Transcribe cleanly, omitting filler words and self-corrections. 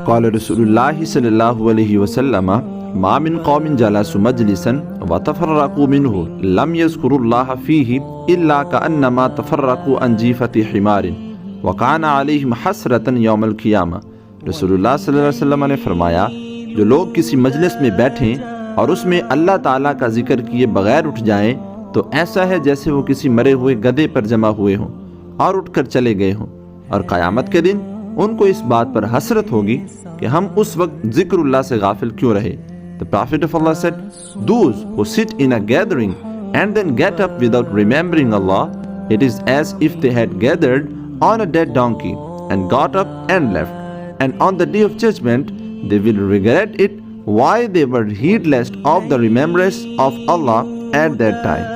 क़ाल रसूलुल्लाह सल्लल्लाहु अलैहि वसल्लम मा मिन क़ौमिन जलसू मजलिसन व तफ़र्रक़ू मिन्हु लम यज़्कुरुल्लाह फ़ीही इल्ला कअन्नमा तफ़र्रक़ू अन जीफ़ति हिमारिन व काना अलैहिम हसरतन यौमल क़ियामा। रसूलुल्लाह सल्लल्लाहु अलैहि वसल्लम ने फरमाया, जो लोग किसी मजलिस में बैठें और उसमें अल्लाह ताला का जिक्र किए बगैर उठ जाएं तो ऐसा है जैसे वो किसी मरे हुए गधे पर जमा हुए हों और उठकर चले गए हों, और क़यामत के दिन उनको इस बात पर हसरत होगी कि हम उस वक्त जिक्रुल्लाह से गाफिल क्यों रहे। The Prophet of Allah said, those who sit in a gathering and then get up without remembering Allah, it is as if they had gathered on a dead donkey and got up and left. And on the day of judgment, they will regret it why they were heedless of the remembrance of Allah at that time.